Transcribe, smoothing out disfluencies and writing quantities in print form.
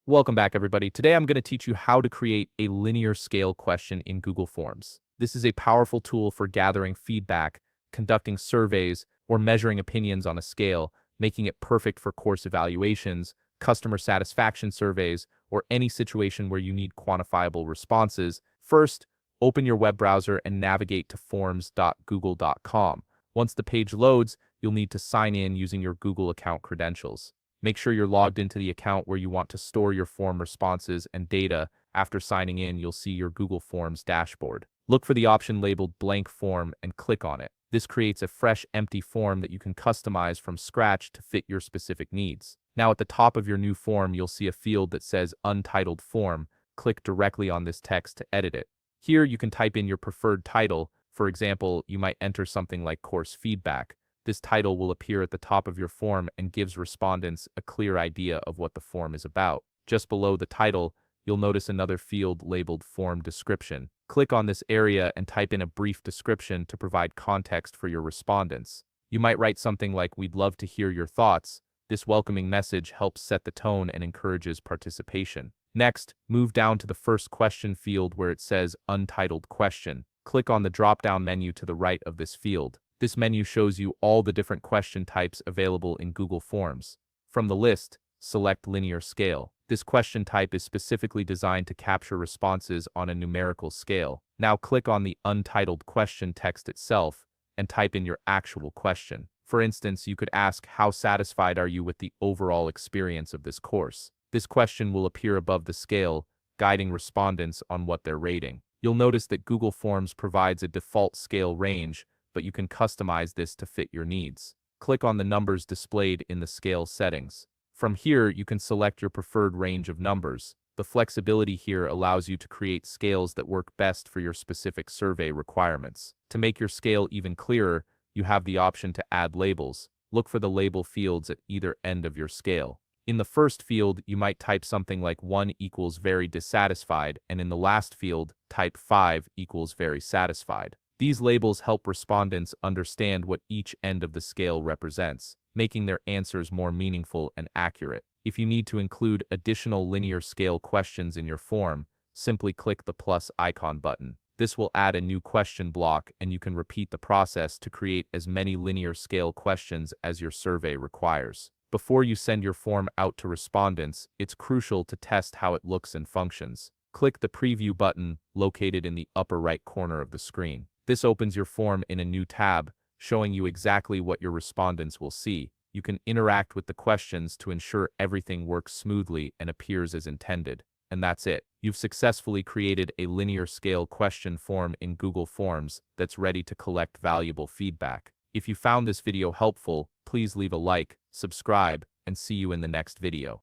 Welcome back, everybody. Today I'm going to teach you how to create a linear scale question in Google Forms. This is a powerful tool for gathering feedback, conducting surveys, or measuring opinions on a scale, making it perfect for course evaluations, customer satisfaction surveys, or any situation where you need quantifiable responses. First, open your web browser and navigate to forms.google.com. Once the page loads, you'll need to sign in using your Google account credentials. Make sure you're logged into the account where you want to store your form responses and data. After signing in, you'll see your Google Forms dashboard. Look for the option labeled Blank Form and click on it. This creates a fresh, empty form that you can customize from scratch to fit your specific needs. Now, at the top of your new form, you'll see a field that says Untitled Form. Click directly on this text to edit it. Here, you can type in your preferred title. For example, you might enter something like Course Feedback. This title will appear at the top of your form and gives respondents a clear idea of what the form is about. Just below the title, you'll notice another field labeled Form Description. Click on this area and type in a brief description to provide context for your respondents. You might write something like, "We'd love to hear your thoughts." This welcoming message helps set the tone and encourages participation. Next, move down to the first question field where it says Untitled Question. Click on the drop-down menu to the right of this field. This menu shows you all the different question types available in Google Forms. From the list, select Linear Scale. This question type is specifically designed to capture responses on a numerical scale. Now click on the Untitled Question text itself and type in your actual question. For instance, you could ask, "How satisfied are you with the overall experience of this course?" This question will appear above the scale, guiding respondents on what they're rating. You'll notice that Google Forms provides a default scale range, but you can customize this to fit your needs. Click on the numbers displayed in the scale settings. From here, you can select your preferred range of numbers. The flexibility here allows you to create scales that work best for your specific survey requirements. To make your scale even clearer, you have the option to add labels. Look for the label fields at either end of your scale. In the first field, you might type something like 1 equals very dissatisfied, and in the last field, type 5 equals very satisfied. These labels help respondents understand what each end of the scale represents, making their answers more meaningful and accurate. If you need to include additional linear scale questions in your form, simply click the plus icon button. This will add a new question block, and you can repeat the process to create as many linear scale questions as your survey requires. Before you send your form out to respondents, it's crucial to test how it looks and functions. Click the Preview button located in the upper right corner of the screen. This opens your form in a new tab, showing you exactly what your respondents will see. You can interact with the questions to ensure everything works smoothly and appears as intended. And that's it. You've successfully created a linear scale question form in Google Forms that's ready to collect valuable feedback. If you found this video helpful, please leave a like, subscribe, and see you in the next video.